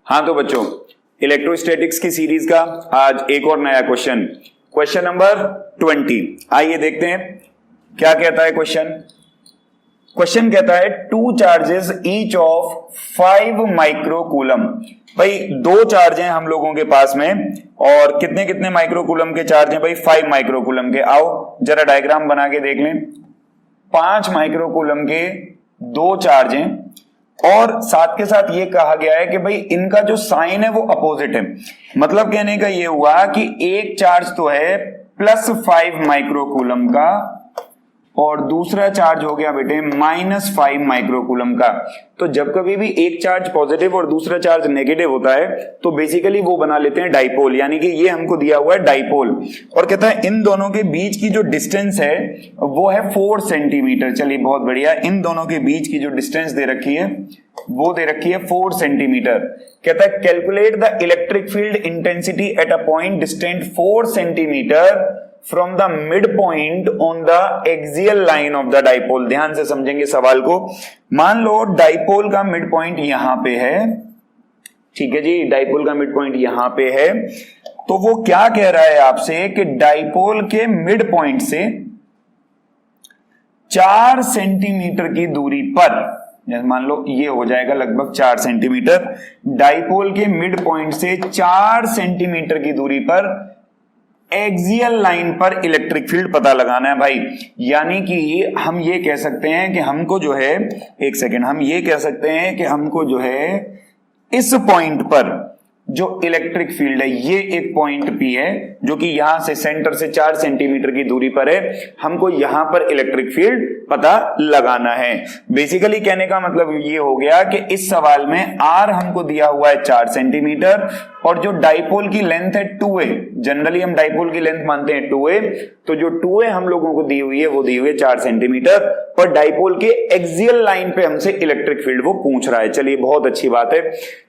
हाँ तो बच्चों, इलेक्ट्रोस्टैटिक्स की सीरीज का आज एक और नया क्वेश्चन नंबर 20। आइए देखते हैं क्या कहता है क्वेश्चन कहता है two charges each of 5 microcoulomb. भाई दो चार्ज हैं हम लोगों के पास में और कितने कितने माइक्रोकूलम के चार्ज हैं भाई? 5 माइक्रोकूलम के। आओ जरा डायग्राम बना के देख लें। 5 माइक्रोकूलम के दो चार्ज हैं और साथ के साथ ये कहा गया है कि भाई इनका जो साइन है वो अपोजिट है। मतलब कहने का ये हुआ कि एक चार्ज तो है +5 माइक्रोकूलम का और दूसरा चार्ज हो गया बेटे -5 माइक्रोकूलम का। तो जब कभी भी एक चार्ज पॉजिटिव और दूसरा चार्ज नेगेटिव होता है तो बेसिकली वो बना लेते हैं डाइपोल, यानी कि ये हमको दिया हुआ है डाइपोल। और कहता है इन दोनों के बीच की जो डिस्टेंस है वो है 4 सेंटीमीटर। चलिए बहुत बढ़िया, इन दोनों के बीच की जो डिस्टेंस दे रखी है वो दे रखी है 4 सेंटीमीटर। कहता है calculate the electric field intensity at a point distant 4 centimetre from the mid point on the axial line of the dipole. ध्यान से समझेंगे सवाल को। मान लो डाइपोल का मिड पॉइंट यहां पे है, ठीक है जी, डाइपोल का मिड पॉइंट यहां पे है। तो वो क्या कह रहा है आपसे कि डाइपोल के मिड पॉइंट से 4 सेंटीमीटर की दूरी पर, मान लो ये हो जाएगा लगभग 4 सेंटीमीटर, डाइपोल के मिड पॉइंट से 4 सेंटीमीटर की दूरी पर एक्सियल लाइन पर इलेक्ट्रिक फील्ड पता लगाना है भाई। यानी कि हम ये कह सकते हैं कि हमको जो है, एक सेकेंड, हम ये कह सकते हैं कि हमको जो है इस पॉइंट पर जो इलेक्ट्रिक फील्ड है, ये एक पॉइंट P है जो कि यहां से सेंटर से 4 सेंटीमीटर की दूरी पर है। हमको यहां पर इलेक्ट्रिक फील्ड पता लगाना है। बेसिकली कहने का मतलब ये हो गया कि इस सवाल में R हमको दिया हुआ है 4 सेंटीमीटर और जो डाइपोल की लेंथ है 2a, जनरली हम डाइपोल की लेंथ मानते हैं 2a, तो जो 2a हम लोगों को दी हुई है वो दी हुई है 4 सेंटीमीटर और डाइपोल के एक्सियल लाइन पे हमसे इलेक्ट्रिक फील्ड वो पूछ रहा है। चलिए बहुत अच्छी बात है।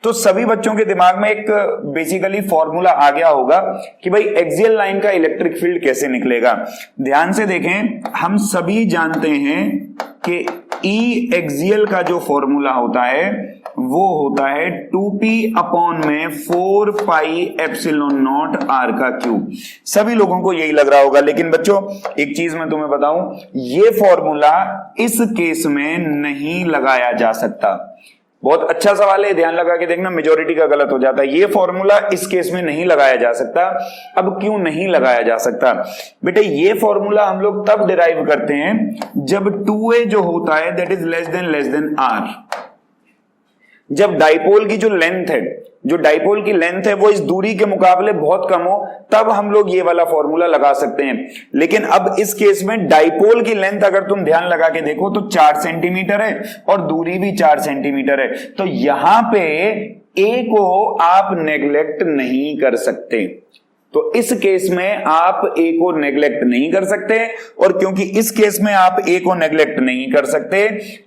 तो सभी बच्चों के दिमाग में एक बेसिकली फॉर्मूला आ गया होगा कि भाई एक्सियल लाइन का इलेक्ट्रिक फील्ड कैसे निकलेगा। ध्यान से देखें, हम सभी जानते हैं कि E एक्सियल का जो फॉर्मूला होता है वो होता है 2p अपॉन में 4 पाई एप्सिलॉन नॉट r का क्यूब। सभी लोगों को यही लग रहा होगा, लेकिन बच्चों एक चीज मैं तुम्हें बताऊं, ये फॉर्मूला इस केस में नहीं लगाया जा सकता। बहुत अच्छा सवाल है, ध्यान लगा के देखना, मेजॉरिटी का गलत हो जाता है। ये फॉर्मूला इस केस में नहीं लगाया जा सकता। अब क्यों नहीं लगाया जा सकता बेटे? ये फॉर्मूला हम लोग तब डिराइव करते हैं जब 2a जो होता है that is less than r। जब डाइपोल की जो लेंथ है, जो डाइपोल की लेंथ है वो इस दूरी के मुकाबले बहुत कम हो, तब हम लोग ये वाला फॉर्मूला लगा सकते हैं। लेकिन अब इस केस में डाइपोल की लेंथ अगर तुम ध्यान लगा के देखो तो 4 सेंटीमीटर है और दूरी भी 4 सेंटीमीटर है। तो यहां पे a को आप नेग्लेक्ट नहीं कर सकते। तो इस केस में आप a को नेग्लेक्ट नहीं कर सकते और क्योंकि इस केस में आप a को नेग्लेक्ट नहीं कर सकते,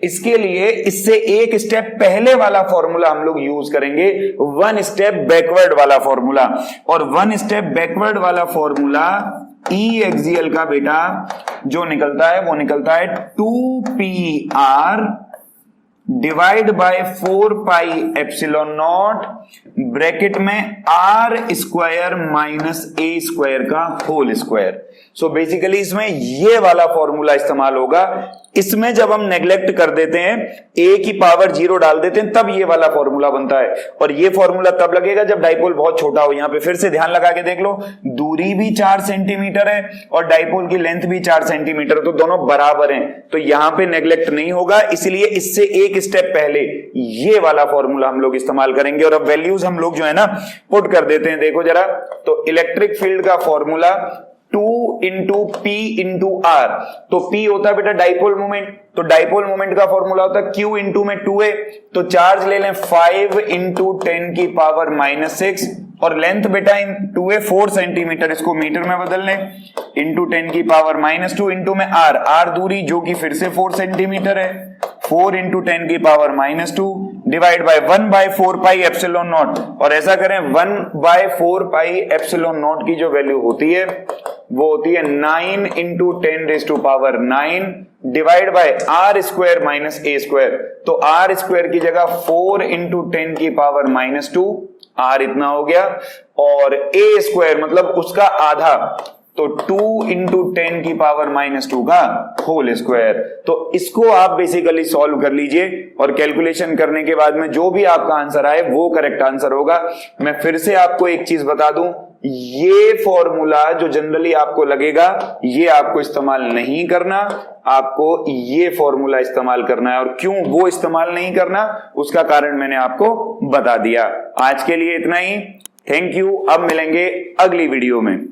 इसके लिए इससे एक स्टेप पहले वाला फॉर्मूला हम लोग यूज करेंगे, 1 स्टेप बैकवर्ड वाला फॉर्मूला। और 1 स्टेप बैकवर्ड वाला फॉर्मूला E एक्सियल का बेटा जो निकलता है वो निकलता है 2pr divide by 4 pi epsilon not bracket में r square minus a square का होल स्क्वायर। सो बेसिकली इसमें ये वाला फॉर्मूला इस्तेमाल होगा। इसमें जब हम नेग्लेक्ट कर देते हैं, a की पावर 0 डाल देते हैं, तब ये वाला फॉर्मूला बनता है। और ये फॉर्मूला तब लगेगा जब डाइपोल बहुत छोटा हो। यहां पे फिर से ध्यान लगा के देख लो, दूरी भी 4 सेंटीमीटर है और डाइपोल की लेंथ भी 4 सेंटीमीटर है, तो दोनों बराबर हैं। तो यहां पे नेग्लेक्ट नहीं होगा, इसलिए इससे एक स्टेप पहले ये वाला फॉर्मूला हम लोग इस्तेमाल करेंगे। और अब वैल्यूज हम लोग जो है ना पुट कर देते हैं। देखो जरा, तो इलेक्ट्रिक फील्ड का formula 2 into P into R। तो P होता है बेटा डाइपोल मोमेंट, तो डाइपोल मोमेंट का फॉर्मूला होता है Q इंटू में 2a। तो चार्ज ले लें 5 इंटू 10 की पावर -6 और लेंथ बेटा 2a 4 सेंटीमीटर, इसको मीटर में बदल लें, इंटू 10 की पावर -2 इंटू में r दूरी जो कि फिर से 4 सेंटीमीटर है, 4 इंटू 10 की power -2 divide by 1/4 pi epsilon not. और ऐसा करें 1/4 पाई एप्सिलॉन नॉट की जो वैल्यू होती है वो होती है 9 into 10 raise to power 9 divide by R square minus A square, तो आर स्क्वायर की जगह 4 इंटू 10 की पावर -2, आर इतना हो गया, और ए स्क्वायर मतलब उसका आधा, तो 2 इंटू 10 की पावर -2 का होल स्क्वायर। तो इसको आप बेसिकली सॉल्व कर लीजिए और कैलकुलेशन करने के बाद में जो भी आपका आंसर आए वो करेक्ट आंसर होगा। मैं फिर से आपको एक चीज बता दूं, ये फॉर्मूला जो जनरली आपको लगेगा ये आपको इस्तेमाल नहीं करना, आपको ये फॉर्मूला इस्तेमाल करना है। और क्यों वो इस्तेमाल नहीं करना उसका कारण मैंने आपको बता दिया। आज के लिए इतना ही, थैंक यू। अब मिलेंगे अगली वीडियो में।